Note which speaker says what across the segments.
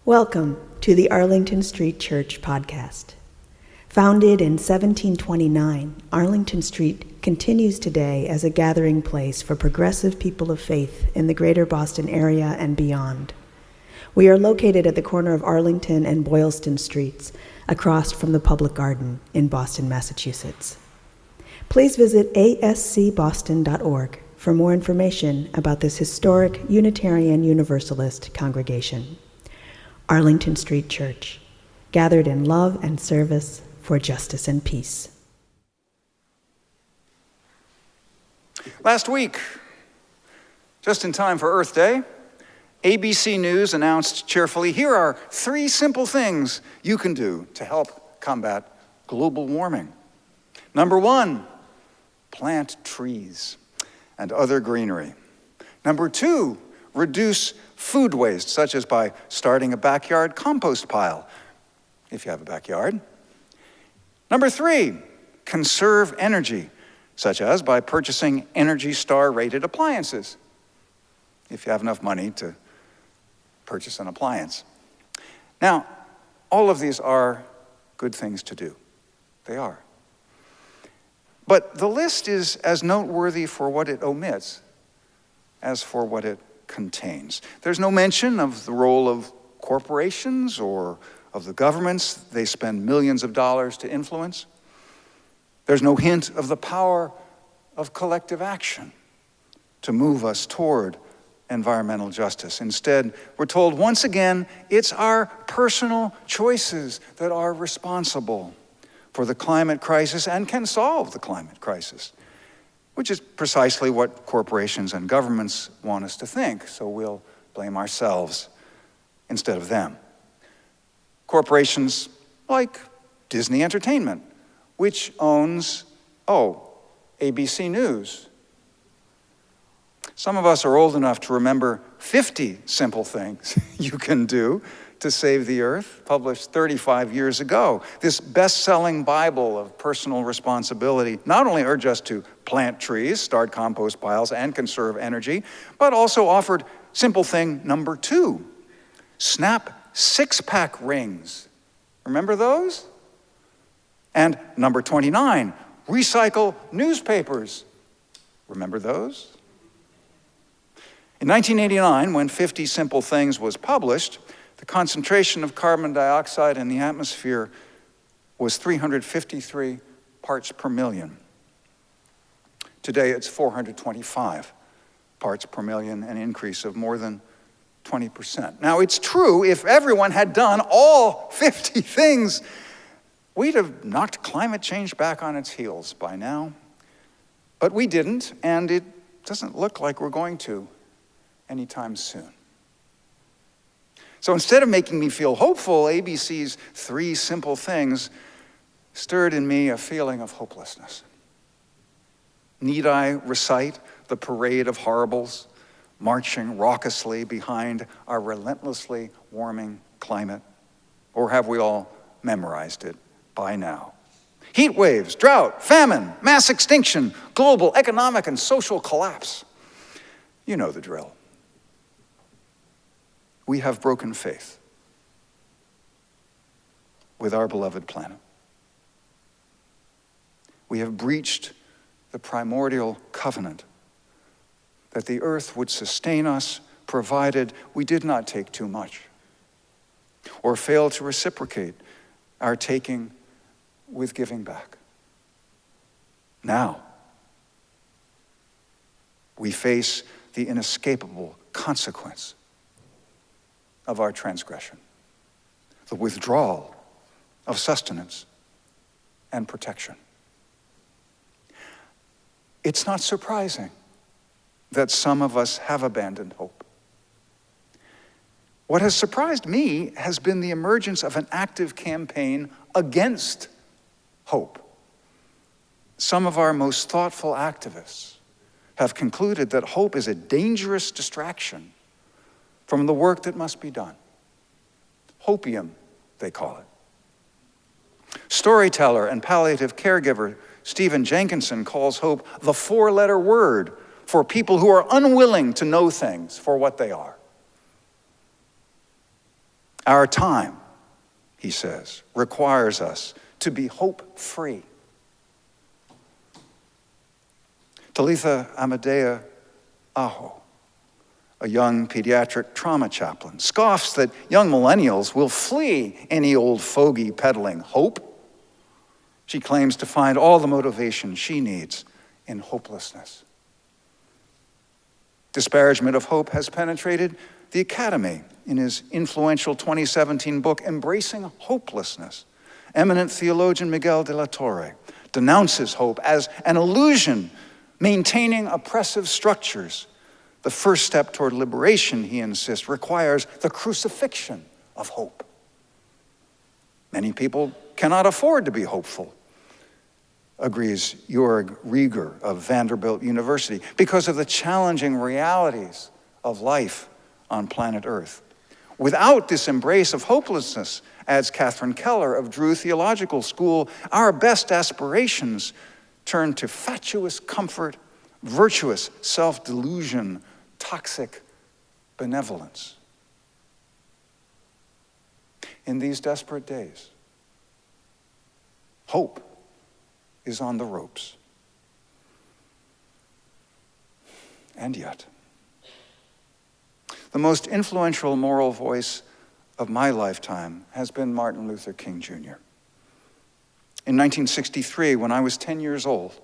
Speaker 1: Welcome to the Arlington Street Church podcast. Founded in 1729, Arlington Street continues today as a gathering place for progressive people of faith in the greater Boston area and beyond. We are located at the corner of Arlington and Boylston Streets, across from the Public Garden in Boston, Massachusetts. Please visit ascboston.org for more information about this historic Unitarian Universalist congregation. Arlington Street Church, gathered in love and service for justice and peace.
Speaker 2: Last week, just in time for Earth Day, ABC News announced cheerfully, here are 3 simple things you can do to help combat global warming. Number 1, plant trees and other greenery. Number 2, reduce food waste, such as by starting a backyard compost pile, if you have a backyard. Number 3, conserve energy, such as by purchasing Energy Star rated appliances, if you have enough money to purchase an appliance. Now, all of these are good things to do. They are. But the list is as noteworthy for what it omits as for what it contains. There's no mention of the role of corporations or of the governments they spend millions of dollars to influence. There's no hint of the power of collective action to move us toward environmental justice. Instead, we're told once again, it's our personal choices that are responsible for the climate crisis and can solve the climate crisis, which is precisely what corporations and governments want us to think, so we'll blame ourselves instead of them. Corporations like Disney Entertainment, which owns, ABC News. Some of us are old enough to remember 50 simple things you can do to save the earth, published 35 years ago. This best-selling Bible of personal responsibility not only urged us to plant trees, start compost piles, and conserve energy, but also offered simple thing number 2, snap 6-pack rings. Remember those? And number 29, recycle newspapers. Remember those? In 1989, when 50 Simple Things was published, the concentration of carbon dioxide in the atmosphere was 353 parts per million. Today it's 425 parts per million, an increase of more than 20%. Now it's true, if everyone had done all 50 things, we'd have knocked climate change back on its heels by now. But we didn't, and it doesn't look like we're going to anytime soon. So instead of making me feel hopeful, ABC's 3 simple things stirred in me a feeling of hopelessness. Need I recite the parade of horribles marching raucously behind our relentlessly warming climate? Or have we all memorized it by now? Heat waves, drought, famine, mass extinction, global economic and social collapse. You know the drill. We have broken faith with our beloved planet. We have breached the primordial covenant that the earth would sustain us provided we did not take too much or fail to reciprocate our taking with giving back. Now, we face the inescapable consequence of our transgression, the withdrawal of sustenance and protection. It's not surprising that some of us have abandoned hope. What has surprised me has been the emergence of an active campaign against hope. Some of our most thoughtful activists have concluded that hope is a dangerous distraction from the work that must be done. Hopium, they call it. Storyteller and palliative caregiver Stephen Jenkinson calls hope the 4-letter word for people who are unwilling to know things for what they are. Our time, he says, requires us to be hope-free. Talitha Amadea Aho, a young pediatric trauma chaplain, scoffs that young millennials will flee any old fogey peddling hope. She claims to find all the motivation she needs in hopelessness. Disparagement of hope has penetrated the academy in his influential 2017 book, Embracing Hopelessness. Eminent theologian Miguel de la Torre denounces hope as an illusion maintaining oppressive structures. The first step toward liberation, he insists, requires the crucifixion of hope. Many people cannot afford to be hopeful, agrees Jörg Rieger of Vanderbilt University, because of the challenging realities of life on planet Earth. Without this embrace of hopelessness, adds Catherine Keller of Drew Theological School, our best aspirations turn to fatuous comfort, virtuous self-delusion, toxic benevolence. In these desperate days, hope is on the ropes. And yet, the most influential moral voice of my lifetime has been Martin Luther King Jr. In 1963, when I was 10 years old,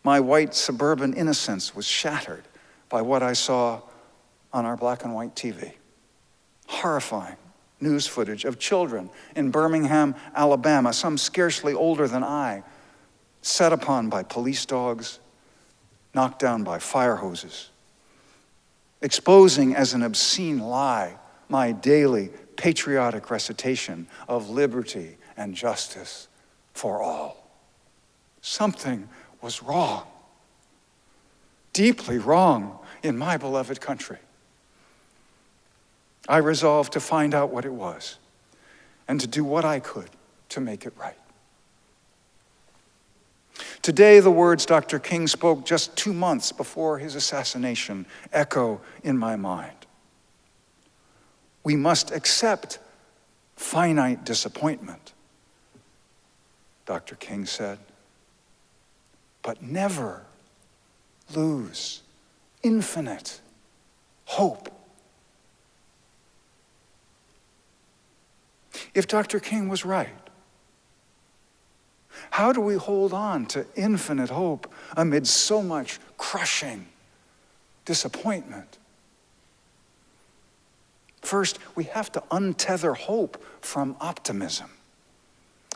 Speaker 2: my white suburban innocence was shattered by what I saw on our black and white TV. Horrifying news footage of children in Birmingham, Alabama, some scarcely older than I, set upon by police dogs, knocked down by fire hoses, exposing as an obscene lie my daily patriotic recitation of liberty and justice for all. Something was wrong, deeply wrong in my beloved country. I resolved to find out what it was and to do what I could to make it right. Today, the words Dr. King spoke just 2 months before his assassination echo in my mind. We must accept finite disappointment, Dr. King said, but never lose infinite hope. If Dr. King was right, how do we hold on to infinite hope amid so much crushing disappointment? First, we have to untether hope from optimism.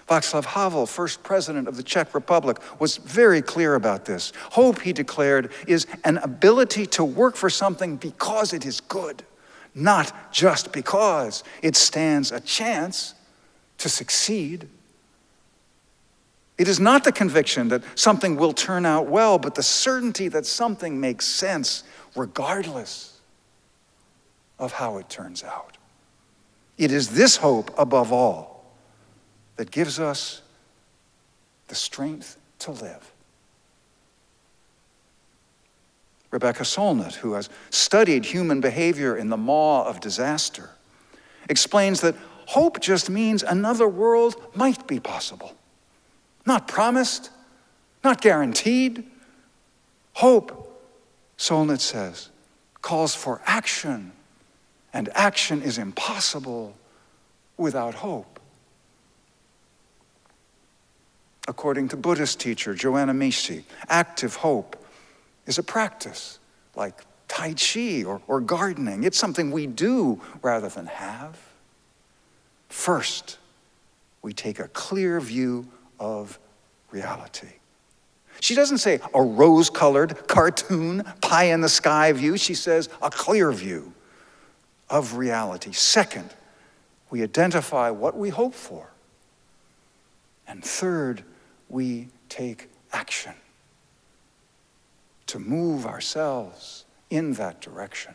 Speaker 2: Václav Havel, first president of the Czech Republic, was very clear about this. Hope, he declared, is an ability to work for something because it is good, not just because it stands a chance to succeed. It is not the conviction that something will turn out well, but the certainty that something makes sense regardless of how it turns out. It is this hope, above all, that gives us the strength to live. Rebecca Solnit, who has studied human behavior in the maw of disaster, explains that hope just means another world might be possible. Not promised, not guaranteed. Hope, Solnit says, calls for action, and action is impossible without hope. According to Buddhist teacher Joanna Macy, active hope is a practice like Tai Chi or gardening. It's something we do rather than have. First, we take a clear view of reality. She doesn't say a rose-colored cartoon, pie-in-the-sky view. She says a clear view of reality. Second, we identify what we hope for. And third, we take action to move ourselves in that direction.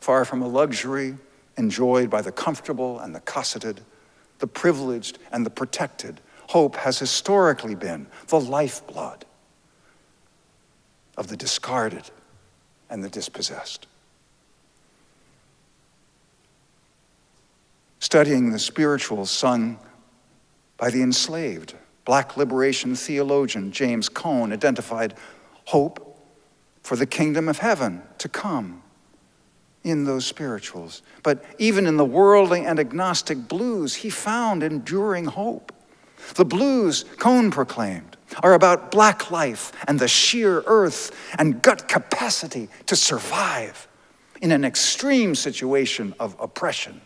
Speaker 2: Far from a luxury enjoyed by the comfortable and the cosseted, the privileged and the protected, hope has historically been the lifeblood of the discarded and the dispossessed. studying the spirituals sung by the enslaved. Black liberation theologian James Cone identified hope for the kingdom of heaven to come in those spirituals. But even in the worldly and agnostic blues, he found enduring hope. The blues, Cone proclaimed, are about black life and the sheer earth and gut capacity to survive in an extreme situation of oppression.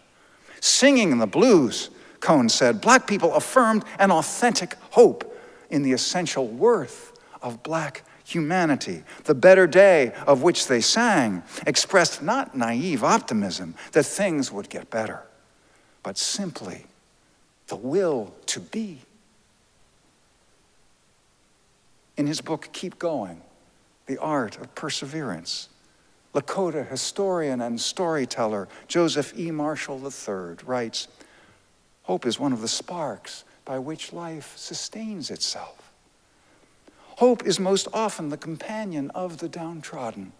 Speaker 2: Singing the blues, Cone said, black people affirmed an authentic hope in the essential worth of black humanity. The better day of which they sang expressed not naive optimism that things would get better, but simply the will to be. In his book, Keep Going, The Art of Perseverance, Lakota historian and storyteller Joseph E. Marshall III writes, hope is one of the sparks by which life sustains itself. Hope is most often the companion of the downtrodden.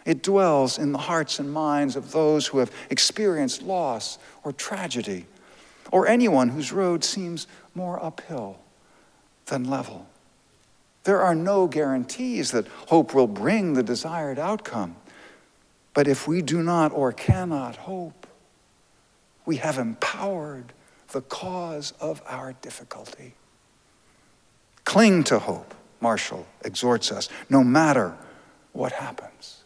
Speaker 2: It dwells in the hearts and minds of those who have experienced loss or tragedy, or anyone whose road seems more uphill than level. There are no guarantees that hope will bring the desired outcome. But if we do not or cannot hope, we have empowered the cause of our difficulty. Cling to hope, Marshall exhorts us, no matter what happens.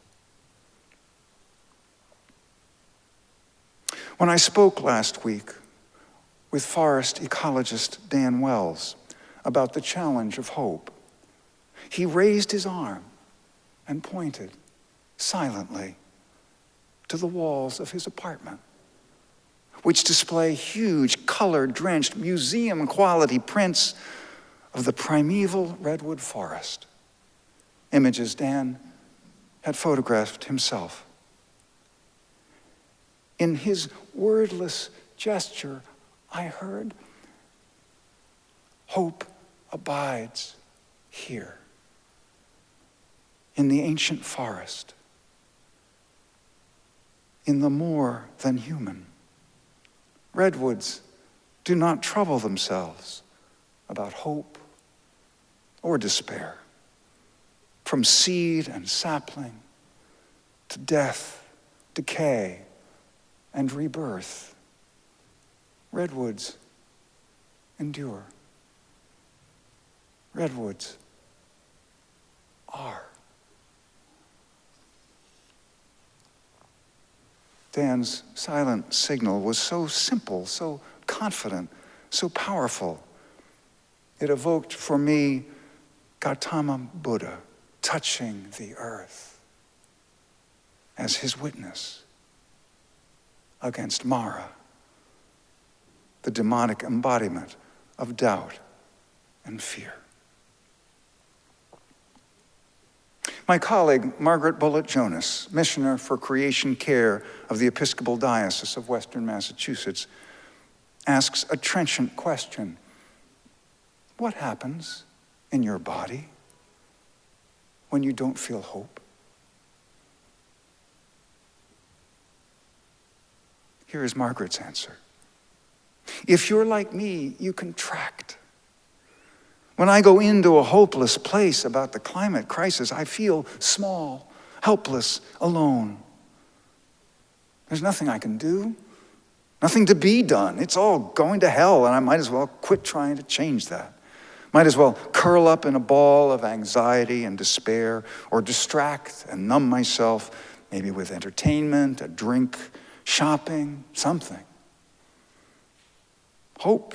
Speaker 2: When I spoke last week with forest ecologist Dan Wells about the challenge of hope, he raised his arm and pointed silently to the walls of his apartment, which display huge, color-drenched, museum-quality prints of the primeval redwood forest, images Dan had photographed himself. In his wordless gesture, I heard, hope abides here, in the ancient forest, in the more than human. Redwoods do not trouble themselves about hope or despair. From seed and sapling to death, decay, and rebirth, redwoods endure. Redwoods are. Dan's silent signal was so simple, so confident, so powerful. It evoked for me Gautama Buddha touching the earth as his witness against Mara, the demonic embodiment of doubt and fear. My colleague, Margaret Bullitt Jonas, Missioner for Creation Care of the Episcopal Diocese of Western Massachusetts, asks a trenchant question. What happens in your body when you don't feel hope? Here is Margaret's answer. If you're like me, you contract. When I go into a hopeless place about the climate crisis, I feel small, helpless, alone. There's nothing I can do, nothing to be done. It's all going to hell, and I might as well quit trying to change that. Might as well curl up in a ball of anxiety and despair, or distract and numb myself, maybe with entertainment, a drink, shopping, something. Hope,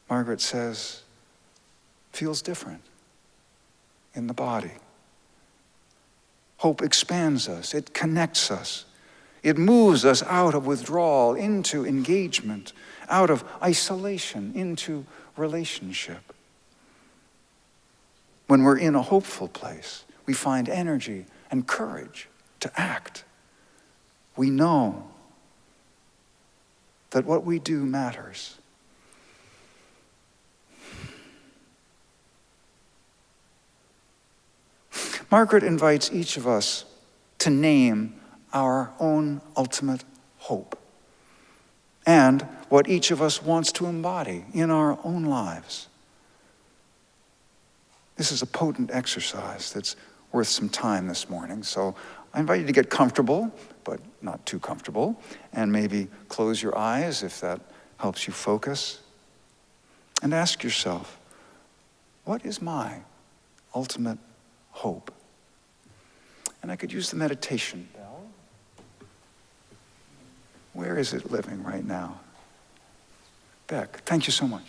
Speaker 2: Margaret says, feels different in the body. Hope expands us. It connects us. It moves us out of withdrawal into engagement, out of isolation into relationship. When we're in a hopeful place, we find energy and courage to act. We know that what we do matters. Margaret invites each of us to name our own ultimate hope and what each of us wants to embody in our own lives. This is a potent exercise that's worth some time this morning. So I invite you to get comfortable, but not too comfortable, and maybe close your eyes if that helps you focus. And ask yourself, what is my ultimate hope? And I could use the meditation bell. Where is it living right now? Beck, thank you so much.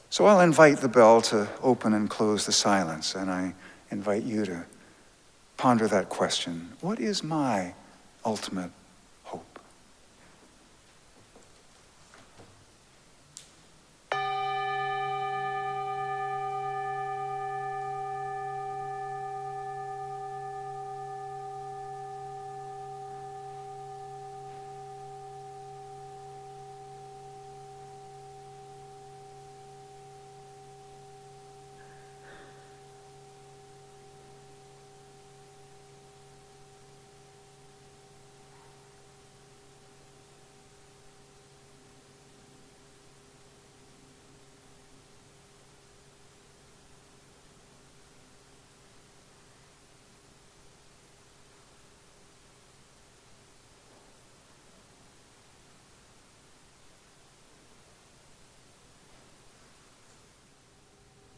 Speaker 2: So I'll invite the bell to open and close the silence, and I invite you to ponder that question. What is my ultimate hope?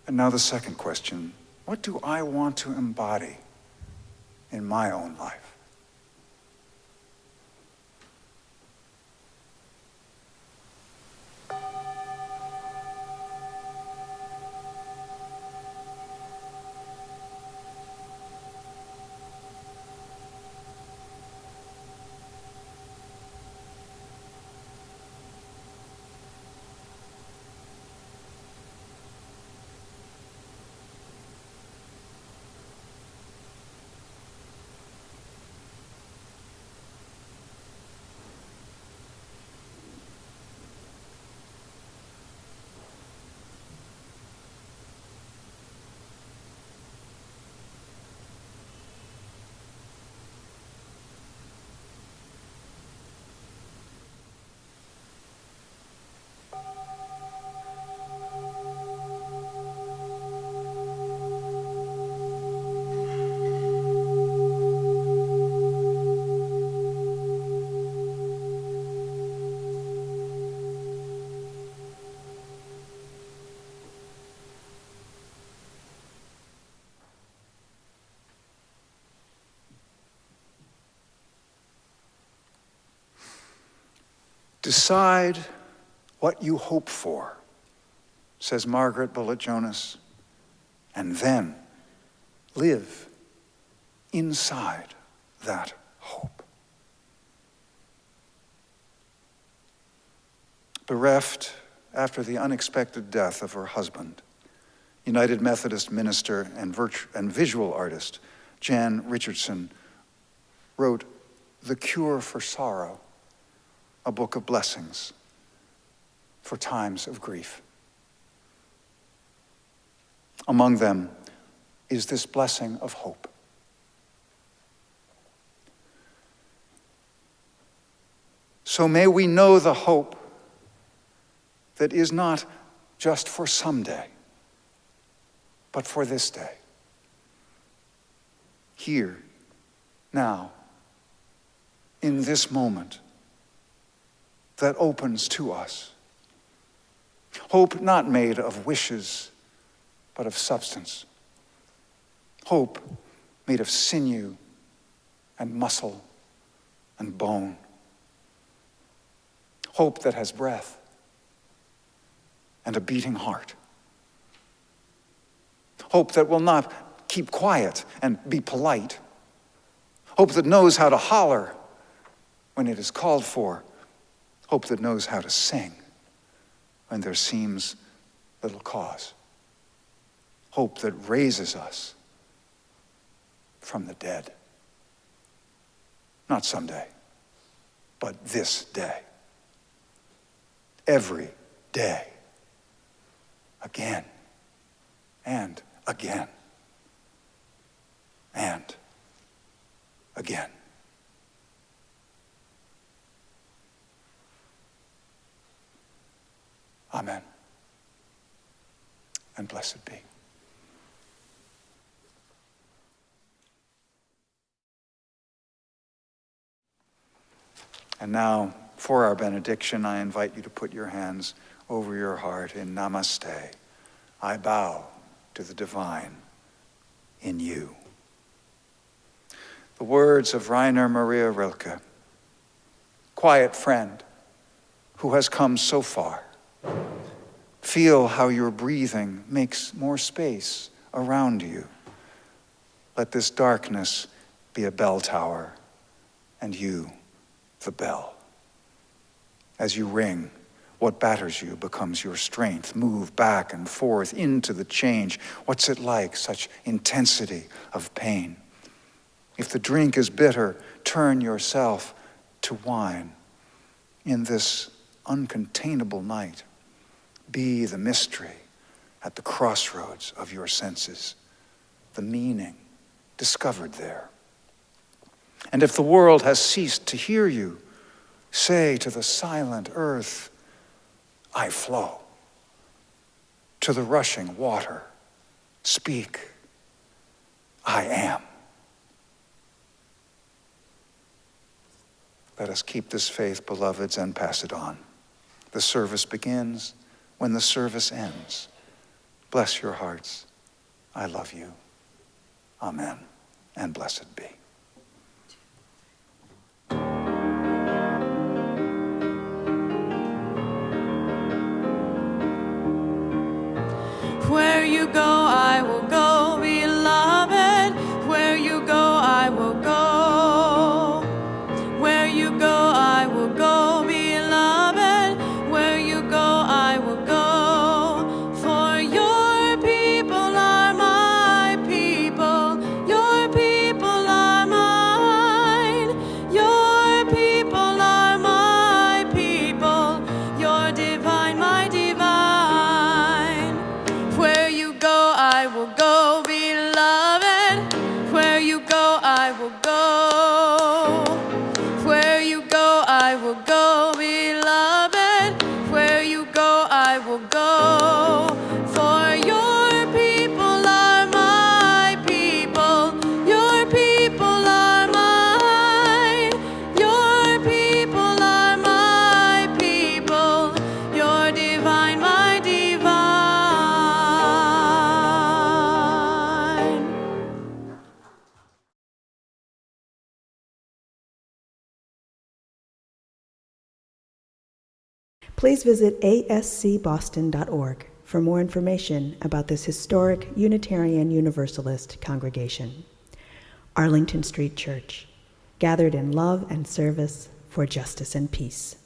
Speaker 2: And now the second question, what do I want to embody in my own life? Decide what you hope for, says Margaret Bullitt Jonas, and then live inside that hope. Bereft after the unexpected death of her husband, United Methodist minister and visual artist Jan Richardson wrote The Cure for Sorrow, a book of blessings for times of grief. Among them is this blessing of hope. So may we know the hope that is not just for someday, but for this day. Here, now, in this moment, that opens to us. Hope not made of wishes, but of substance. Hope made of sinew and muscle and bone. Hope that has breath and a beating heart. Hope that will not keep quiet and be polite. Hope that knows how to holler when it is called for. Hope that knows how to sing when there seems little cause. Hope that raises us from the dead. Not someday, but this day. Every day. Again and again and again. Amen. And blessed be. And now, for our benediction, I invite you to put your hands over your heart in Namaste. I bow to the divine in you. The words of Rainer Maria Rilke, quiet friend who has come so far. Feel how your breathing makes more space around you. Let this darkness be a bell tower, and you the bell. As you ring, what batters you becomes your strength. Move back and forth into the change. What's it like, such intensity of pain? If the drink is bitter, turn yourself to wine. In this uncontainable night, be the mystery at the crossroads of your senses, the meaning discovered there. And if the world has ceased to hear you, say to the silent earth, I flow. To the rushing water, speak, I am. Let us keep this faith, beloveds, and pass it on. The service begins when the service ends. Bless your hearts. I love you. Amen. And blessed be.
Speaker 3: Where you go, I will go, beloved. Where you go, I will go. Where you go, I will go, beloved. Where you go, I will go. For your people are my people. Your people are mine. Your people are my people. Your divine, my divine. Where you go, I will go, beloved. Where you go, I will go. Where you go, I will go, beloved. Where you go, I will go. For your people are my people. Your people are mine. Your people are my people. Your divine, my divine.
Speaker 1: Please visit ascboston.org for more information about this historic Unitarian Universalist congregation. Arlington Street Church, gathered in love and service for justice and peace.